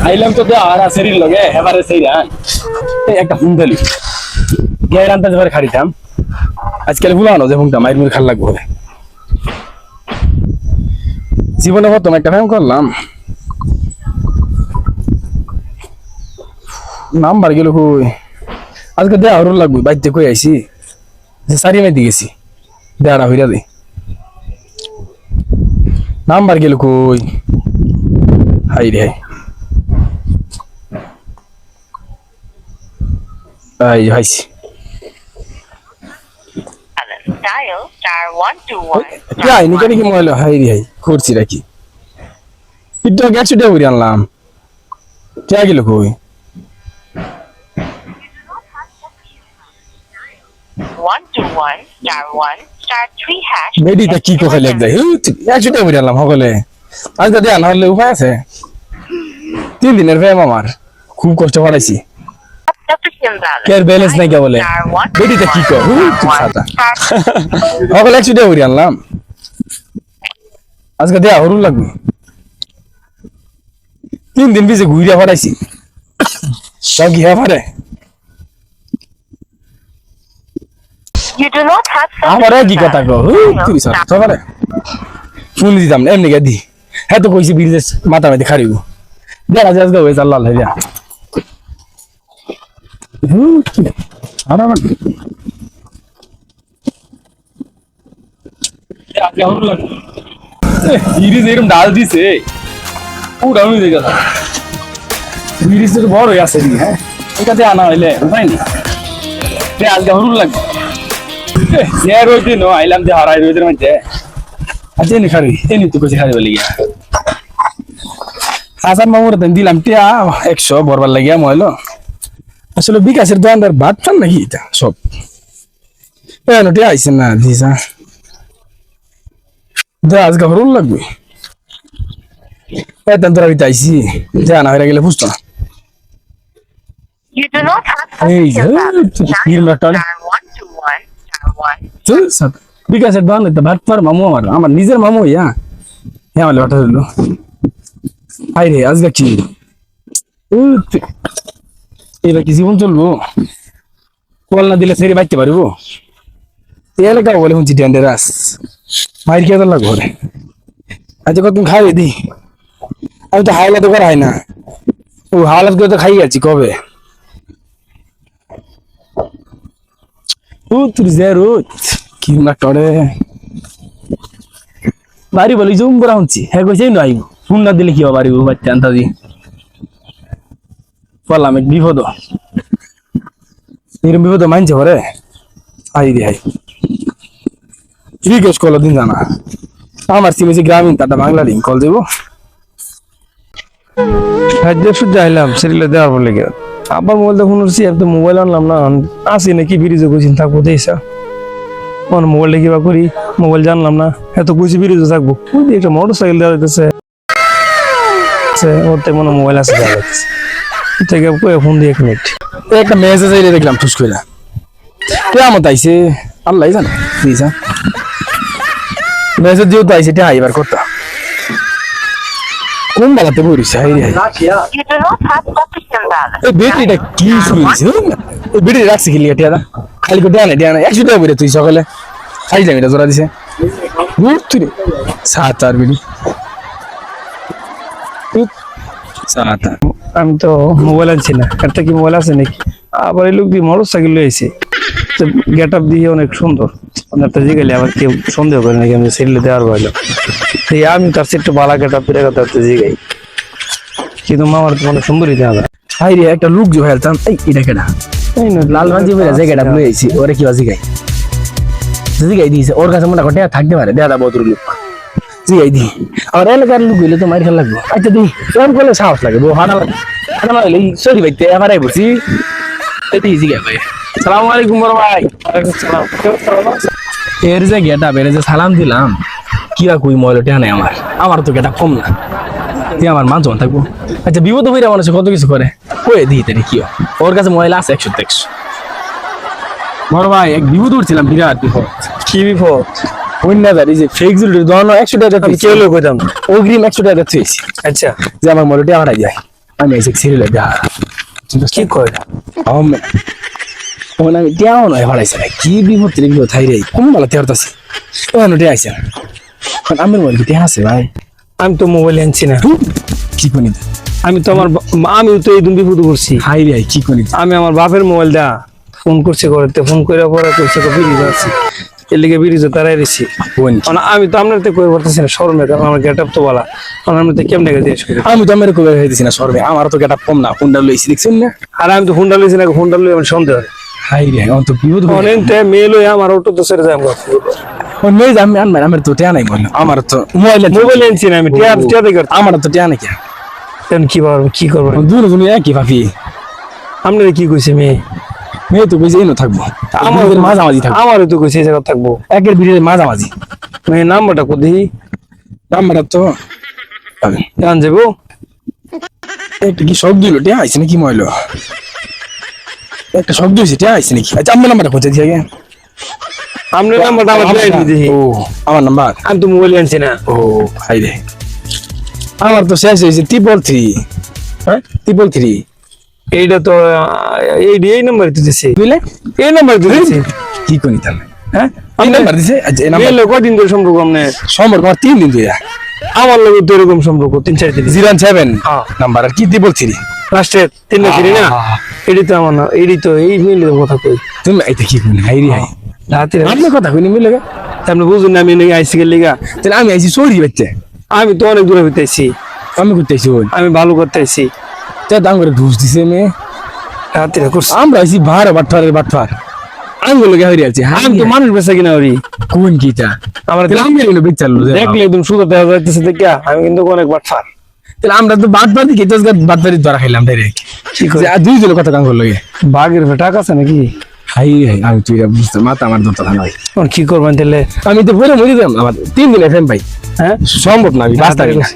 আইলাম তো আর সেরির লগে এবারে সেইরা একটা ফোন দিলি গের আনতে যাবার খাড়িতাম আজকাল ভুলানো যে ফোনটা মাইর মুর খাল লাগবে জীবনে প্রথম একটা ফ্যাম করলাম নাম্বার গেল কই আজকে দেয়া হরুন লাগবে বাইতে কই আইছি যে সারি মেদি গেছি দেয়াটা হইরা দে নাম্বার গেল কই হাই রে হাই হাইছি Dial star 121. যাই নি কেন কি মইলো হাই রে হাই করছি রাখি এটা গেছে দে উড়ি আনলাম কে গেল কই 121 star 1 star 3 hash. বেডিটা কি কোথায় লেগ যায় একশো টাকা উড়ি আনলাম সকলে আজকে দেয়া না হলে উপায় আছে 3 দিনের ফ্যাম আমার খুব কষ্ট পাড়াইছি কেয়ার ব্যালেন্স নাই কে বলে বেডিটা কি কর সাদা সকলে একশো টাকা উড়ি আনলাম আজকে দেয়া হরুন লাগবে 3 দিন বিজে ঘুরিয়া পাড়াইছি সব গিয়া পারে You do not have আমার কি কথা কো তুই স্যার সবারে ফুল দিতাম না এমনি গাদি হ্যাঁ তো কইছি বিজনেস মাথা মাথা খারিব দেখা যাস গো ওই আল্লাহ হইয়া আর আমার আগে হরুন লাগবে ইরিজ এরকম ডাল দিছে পুরা হয়ে গেল ইরিজ তো বড় হয়ে আছে হ্যাঁ এটাতে আনা হইলে তাই না আজকে হরুন লাগবে यार रोज दिन हो आइलाम दे हराई रोज में जे আজে নি খারি এনি তো কইছি খারি বলি গিয়া হাসান মামুর দেন দিলাম টিয়া 100 বরবার লাগিয়া মইলো আসলে বিকাশের দোকানদার ভাত খান নাকি এটা সব এনো টিয়া আইছেন না দিছা দা আজকে হরুন লাগবে এতন তোরা বিতাইছি জানা হইরা গেলে বুঝতো না You do not have এই যে নির্মাটা চল সব বিকাশের দোকান তো ভাত পার মামু আমার নিজের মামু ইয়া হ্যাঁ বলে বাটা হলো আই রে আজকে কি এবার কি জীবন চলবো কল না দিলে সেরে বাইতে পারবো এলাকা বলে হুঁচি টেন্ডারাস মাইর খেয়ে তো লাগবো রে আচ্ছা কত খাই দি আমি তো হাইলা তো করাই না ও হালাত করে তো খাই আছি কবে ও তুই জেরো কি না টরে বাড়ি বলি জুম করা হচ্ছে হ্যাঁ কইছে না আইব ফোন না দিলে কি হবে বাড়ি বাচ্চা আনতাজি বললাম এক বিপদ এরকম বিপদ মানছে পরে আই রে আই জিজ্ঞেস করলো দিন জানা আমার সিমেছি গ্রামীণ টাটা বাংলা লিঙ্ক কল দেবো যাইলাম সেরিলে দেওয়ার বলে গেল আবার মোবাইল তখন উঠছি আর তো মোবাইল আনলাম না আসি নাকি বিরিজে কইছি থাকবো দেইসা কোন মোবাইলটা কিবা করি মোবাইল জানলাম না এত কইছি বিরিজে থাকবো একটা মোটর সাইকেল দেওয়া যাইতেছে ওর তো মনে মোবাইল আছে দেওয়া যাইতেছে থেকে ফোন দিয়ে 1 মিনিট একটা মেসেজ আইলে দেখলাম ঠুস কইলা কেমন আইছে আল্লাহ জানে দিছা মেসেজ দিও তো আইছে এটা আইবার কথা কোন বালাতে বইরিস হাই রে You do not have sufficient balance. এই বেটিটা কি শুনিস এই বেটি রাখছি কি লিয়া টিয়া খালি করে দেয়া না 100 টাকা বইরে তুই সকালে খাই যাবি এটা জোড়া দিছে গুড তুই সাত আর বেটি সাত আমি তো মোবাইল আনছি না একটা কি মোবাইল আছে নাকি আবার এই লোক দিয়ে মোটর সাইকেল লইছে গেট আপ দিয়ে অনেক সুন্দর অনেকটা জিগাইলে আবার কেউ সন্দেহ করে নাকি আমি সেলে দেওয়ার বইলো এই আমি তার একটু বালা গেট আপ দিয়ে কথা জিগাই কিন্তু মামার তো অনেক সুন্দরই দেওয়া যায় হাই রে একটা লুক যে হেলতাম এই এটা কেডা এই না লাল রঙের বইরা জায়গাটা লইছি ওরে কি জিগাই জিগাই দিছে ওর কাছে মনে কটে থাকতে পারে দাদা বদরু লুক জিগাই দি আর এলাকার লুক হইলে তো মাইর খেলা লাগবে আচ্ছা দি ফোন করলে সাহস লাগে বউ হানা লাগে সরি ভাইতে এবারে বসি এটি জিগাই ভাই আসসালামু আলাইকুম বড় ভাই ওয়ালাইকুম সালাম এর যে গেটা বেরে যে সালাম দিলাম কিয়া কই ময়লটা নাই আমার তো গেটা কম না তুই আমার মান জমা থাকবো আচ্ছা বিপদ হইরা মানুষ কত কিছু করে কই দিই তারে কি ওর কাছে ময়লা আছে 100 বড় ভাই এক বিপদ উঠছিলাম বিরাট বিপদ কি বিপদ অন্য দাঁড়ি যে ফেক জুলরি দোনো 100 টাকা আমি কেউ কইতাম অগ্রিম 100 টাকা দিয়েছি আচ্ছা যে আমার ময়লাটা হারাই যায় আমি এসে ছেড়ে লাগা কি কয় আমি ওনা দেও না হড়াইছে না কি বিপদ থাই রে কোন মালা তেরতাছি ওনা দে আইছে কোন আমার মোবাইল কি আছে ভাই আমি তো মোবাইল আনছি না কি কোনি আমি তো আমি তো এই দিন বিপদ করছি হাই রে কি কোনি আমি আমার বাপের মোবাইল দা ফোন করছে করতে ফোন করে পরে কইছে তো বিড়ি যাচ্ছি এর লিগে বিড়ি যে তারাই দিছি কোন আমি তো আপনার তো কই করতেছি না শরমে কারণ আমার গেটআপ তো বলা কারণ আমি তো কেমনে গেছি আমি তো আমার কবে হইতেছি না সরবে আমার তো গেটা কম না ফোনটা লইছি দেখছেন না আর আমি তো ফোনটা লইছি না ফোনটা লই আমার সন্দেহ হাই রে অন তো বিপদ অনেকটা মেয়ে লই আমার অটো তো সেরে যায় আমরা ও নেই আমি আনবার আমার তো টিয়া নাই বল আমার তো মোবাইল আনছি না আমি টিয়া টিয়া দেখি আমার তো টিয়া নাই কি করবো দূর তুমি একই ভাবি আপনারা কি কইছে মেয়ে মেয়ে তো কইছে এনো থাকবো আমার মাঝামাঝি থাকবো আমারও তো কইছে এই জায়গা থাকবো একের ভিড়ে মাঝামাঝি মেয়ে নাম্বারটা কো দেখি আমরা তো জান যাবো একটা কি শব্দ হইলো টিয়া আইছে নাকি মইলো একটা শব্দ হইছে টিয়া আইছে নাকি আচ্ছা আমার নাম্বারটা কোথায় দিয়ে আপনার নাম্বারটা আমার দেখি ও আমার নাম্বার আমি তো মোবাইল আনছি না ও হাই রে আমার তো শেষ হয়েছে 333 হ্যাঁ 333 এইটা তো এই নাম্বার দিতেছি বুঝলে এই নাম্বার দিতেছি কি করি তাহলে হ্যাঁ এই নাম্বার দিছে আচ্ছা এই নাম্বার মেয়ে কদিন ধরে সম্পর্ক আপনি সম্পর্ক আমার 3 দিন ধরে আমার লোক তো এরকম সম্পর্ক 3-4 দিন 07 হ্যাঁ। নাম্বার আর কি 333 লাস্টে 3 না 3 না এডি তো আমার না এডি তো এই মিলের কথা কই তুমি এইটা কি করি হাই রে হাই রাতে আপনি কথা কইনি মিলে গে আপনি বুঝুন না আমি নাকি আইসিকেল লিগা তাহলে আমি আইছি সরি বাচ্চা আমি তো অনেক দূরে হইতেছি আমি করতেছি ওই আমি ভালো করতেছি তা দাম করে ঘুষ দিছে মে রাতে করছি আমরা আইছি ভাড়া বাটফার আমি বলে হইরে আছে আমি তো মানুষ বেচা কিনা ওরি কোন কিটা আমার তাহলে আমি এনে বেচালো দেখলে একদম সুন্দর দেখা যাইতেছে দেখা আমি কিন্তু অনেক বাটফার তাহলে আমরা তো বাটবাদি কি তোস বাটবাদি ধরা খাইলাম ডাইরেক্ট কি করে যে দুই জন কথা কাম করলো বাঘের টাকা আছে নাকি হাই হাই আমি তুই বুঝতে মাথা আমার দরকার নাই আর কি করবেন তাহলে আমি তো বলে মরে দিলাম আমার 3 দিন এফএম পাই হ্যাঁ সম্ভব না আমি রাস্তা না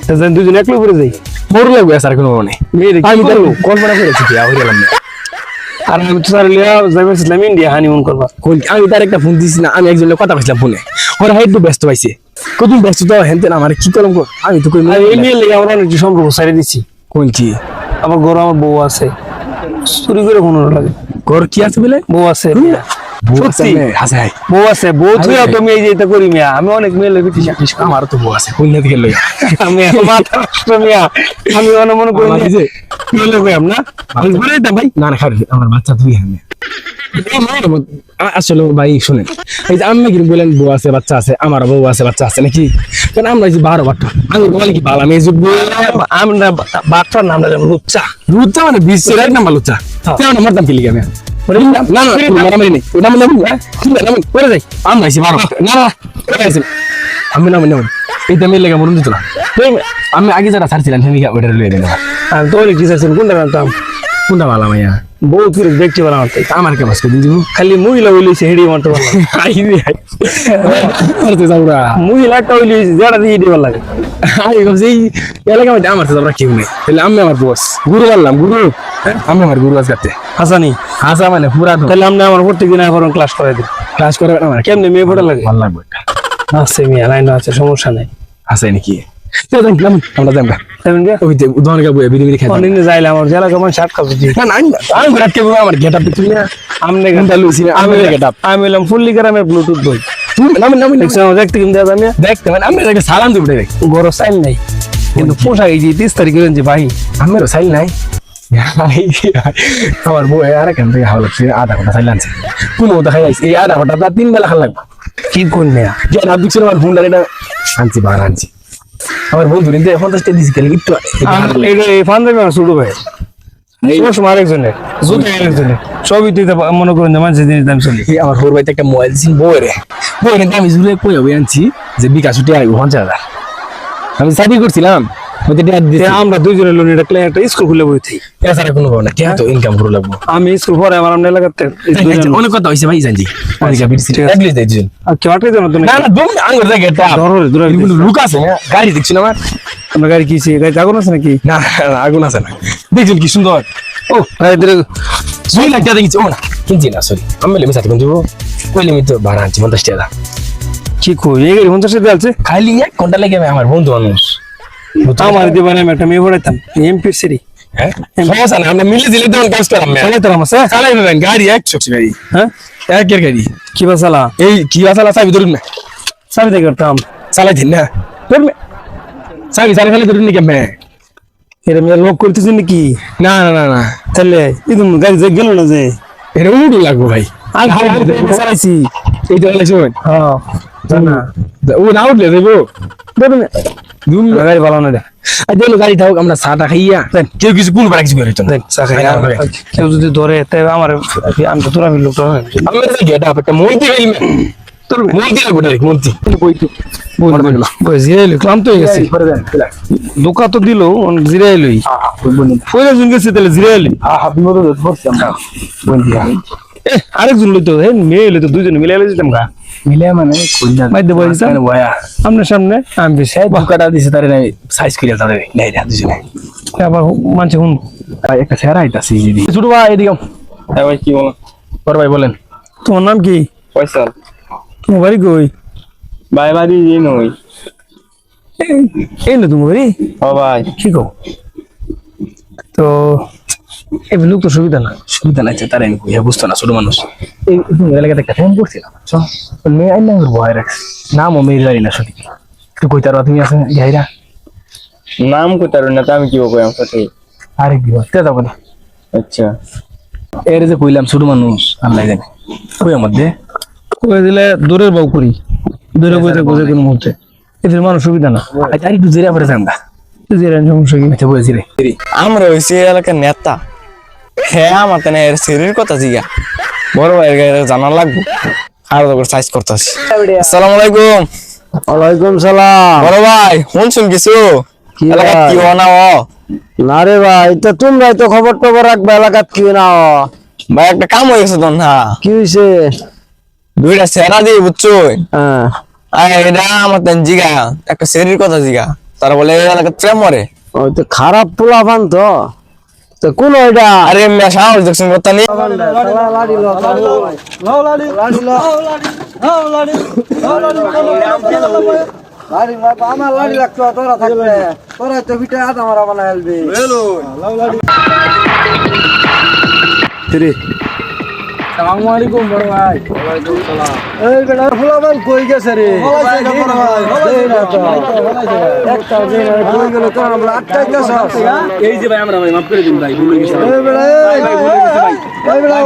তাহলে দুজন একলো করে যাই মরে লাগবে স্যার কোনো মনে মেয়ে আমি তো আমি কল্পনা করেছি কি হয়ে গেলাম আর আমি তো স্যার লিয়া যাইছিলাম ইন্ডিয়া হানিমুন করবা আমি তার একটা ফোন দিছি না আমি একজনের কথা কইছিলাম ফোনে ওরা হাইট ব্যস্ত পাইছে কত ব্যস্ত তো হেনতে আমার কি করলাম আমি তো কই আর এই মেয়ে লেগে আমরা অনেক সম্পর্ক সারি দিছি কোন কি আমার ঘর আমার বউ আছে চুরি করে কোনো লাগে ঘর কি আছে বলে বউ আছে সত্যি হাসে হাই বউ আছে বউ তুই তুমি এই যে এটা করি মিয়া আমি অনেক মেয়ে লেগে দিছি আমার তো বউ আছে কোন দিকে লই আমি মাথা নষ্ট মিয়া আমি অনেক মনে করি যে মেয়ে লেগে না আমি বলে দিতাম ভাই না না খাবি আমার বাচ্চা তুই আমি আসলে ভাই শুনেন এই যে আমি কিন্তু বলেন বউ আছে বাচ্চা আছে আমার বউ আছে বাচ্চা আছে নাকি কারণ আমরা এই যে 12 বাচ্চা আমি বলি কি বালা মেয়ে যুগ আমরা বাচ্চার নামটা যেন লুচ্চা লুচ্চা মানে 20 এর নাম লুচ্চা তেমন আমার দাম কি লিখে আমি না না মারামারি নেই ওটা নাম নাম করে যাই আমরা আইছি 12 না না আমি নাম নাম এই দামে লেগে মরুন দিত না আমি আগে যারা ছাড়ছিলাম সেদিকে ওটা লয়ে দিলাম আমি তো অনেক কিছু আছেন কোনটা জানতাম কোনটা ভালো মাইয়া বহুত করে দেখতে পারা আমার আমার কে বাস করে দিন খালি মহিলা হইলেছে হেডি মারতে পারলাম মহিলা একটা হইলেছে যেটা দিয়ে দিবার লাগে এই এলাকা মধ্যে আমার আমরা কেউ নেই তাহলে আমি আমার বস গুরু মারলাম গুরু আমি আমার গুরু আজ কাটতে হাসানি হাসা মানে পুরা তাহলে আপনি আমার প্রত্যেকদিন এখন ক্লাস করাই দিন ক্লাস করে আমার কেমনে মেয়ে পড়া লাগে ভালো লাগবে আছে মেয়ে লাইন আছে সমস্যা নাই আছে নাকি আমরা যাই তেমন যে ওই উদাহরণ গাবো বিড়ি খাই অনেক যাইলে আমার জেলা কেমন শার্ট খাবো না না আমি রাত কে আমার গেট আপ তুমি না আমনে কোনটা লুছি আমি গেট আপ আমি এলাম ফুল্লি গ্রামের ব্লুটুথ বই তুমি নাম নাম দেখছো দেখতে কিন্তু আমি দেখতে মানে আমি একটা সালাম দিব ডাইরেক্ট বড় সাইল নাই কিন্তু পোশাক এই যে 30 তারিখে যে ভাই আমারও সাইল নাই আমার বউ আর এখান থেকে হাওয়া লাগছে আধা ঘন্টা সাইল আনছে কোনো মতো খাই এই আধা ঘন্টা 3 বেলা খাওয়া লাগবে কি করবে গেট আপ দিচ্ছিল আমার ফোনটা এটা আনছি বার আনছি আমার বন্ধু নিতে 50 টাকা দিছি খালি একটু এই ফান দেবে না শুরু ভাই সময় আরেকজনের জুতো আরেকজনের সবই তুই মনে করেন যে মানুষের জিনিস দাম চলি আমার হোর ভাইতে একটা মোবাইল দিয়েছি বইরে আমি জুড়ে কই হবে আনছি যে বিকাশ উঠে আসবো 50,000 আমি সাইডি করছিলাম আমরা দুইজনের লোন এটা একটা স্কুল খুলে বইছি এছাড়া কোনো না কে তো ইনকাম করে লাগবো আমি স্কুল পরে আমার আমরা এলাকাতে অনেক কথা হয়েছে ভাই জানছি অনেক এটলিস্ট দেই দুজন আর কেউ আটকে যাবে তো না না দম আঙ্গুর দেখে এটা দূরে লুক আছে গাড়ি দেখছি না আমার আমরা গাড়ি কিছি গাড়ি আগুন আছে নাকি না আগুন আছে না দেখছেন কি সুন্দর ও ভাই দূরে 2 লাখ টাকা দেখছি ও না কিনছি না সরি আমি লেমি সাথে কোন দিব ওই লেমি তো ভাড়া আনছি 50 টাকা কি কই এই গাড়ি 50 টাকা আছে খালি 1 ঘন্টা লাগে আমার বন্ধু মানুষ আমার দিবেন আমি একটা মেয়ে পড়াইতাম এমপি সিরি হ্যাঁ সমস্যা না আমরা মিলে দিলে তখন কাজ করাম চলে তোর আমার স্যার চালাই নেবেন গাড়ি 100 গাড়ি হ্যাঁ একের গাড়ি কি বাসালা এই কি আসালা চাবি ধরুন না সাবি দেখে করতাম চালাই দিন না ধরুন চাবি চালাই ফেলে ধরুন নি কেমনে এরম লোক করতেছেন নাকি না না না না তাহলে ইদুম গাড়ি যে গেল না যে এটা উড়ু লাগবো ভাই আমি চালাইছি এই তো লাগছে হ্যাঁ জানা ও না উঠলে দেবো ধরুন দুম গাড়ি ভালো না আর দেখলো গাড়ি থাকুক আমরা চাটা খাইয়া কেউ কিছু কোন কিছু করে তো কেউ যদি ধরে তাই আমার আমি তো তোরা লোক আমরা গেট আপ একটা মন্ত্রী তোর মন্ত্রী লাগবে ডাইরেক্ট মন্ত্রী জিরাইলি ক্লান্ত হয়ে গেছি দোকা তো দিল জিরাইলি পয়লা জন গেছে তাহলে জিরাইলি আরেকজন লইতো মেয়ে লইতো দুজন মিলে যেতাম গা মিলে মানে মাইতে বলছি আপনার সামনে আমি বেশি বুকাটা দিছে তারে নাই সাইজ করিয়া তারে নাই রা দুজনে আবার মানছে হুন একটা চেহারা আইতাছে দিদি ছোট ভাই এদিকে হ্যাঁ ভাই কি বলো বড় ভাই বলেন তোমার নাম কি ফয়সাল তোমার বাড়ি কই ভাই বাড়ি যে নই এই না তোমার বাড়ি ও ভাই কি কো তো এই লোক তো সুবিধা না সুবিধা নাই তারে আমি কইয়া বুঝতো না ছোট মানুষ এই এলাকাতে একটা ফোন করছিলাম মেয়ে আইনা ভয় রাখছে নাম ও মেয়ের গাড়ি না সঠিক তুই কই তার তুমি আছে গাইরা নাম কোথার না তো আমি কি বলবো আমার সাথে আরে কি বলতে যাবো না আচ্ছা এর যে কইলাম ছোট মানুষ আল্লাহ জানে কই মধ্যে কই দিলে দূরের বাউ করি দূরে কইতে কোজে কোন মুহূর্তে এদের মানুষ সুবিধা না আচ্ছা আর একটু জেরা পরে যাঙ্গা যে সমস্যা কি আচ্ছা বলেছি রে আমরা হইছি এলাকার নেতা হ্যাঁ আমার তেনে এর শরীর কথা জিগা বড় ভাইয়ের গায়ে জানা লাগবো আর তো সাইজ করতেছি আসসালামু আলাইকুম ওয়ালাইকুম সালাম। বড় ভাই শুনছুন কিছু কি এলাকার ভাই? কি হনা ও না রে ভাই তো তোমরাই তো খবর টবর রাখবে এলাকাত কি না ভাই একটা কাম হয়ে গেছে তখন হ্যাঁ কি হয়েছে? দুইটা সেরা দিয়ে বুঝছো হ্যাঁ এটা আমার তেন জিগা একটা শরীর কথা জিগা তারা বলে এই এলাকার প্রেম মরে ওই তো খারাপ পোলাপান তো তো কোন ওইটা আরে মেয়ে সাহস দেখছেন কথা নেই আমার লাড়ি লাগতো তোরা থাকবে তোরা তো বিটা হাত আমার বানা হেলবি আসসালামু আলাইকুম বড় ভাই এই বেটা পোলাপান কই গেছে রে একটা দিন কই গেল তোরা আমরা আটকাইতেছ এই যে ভাই আমরা মাফ করে দিন ভাই ভুলে গেছি এই বেটা এই বেটা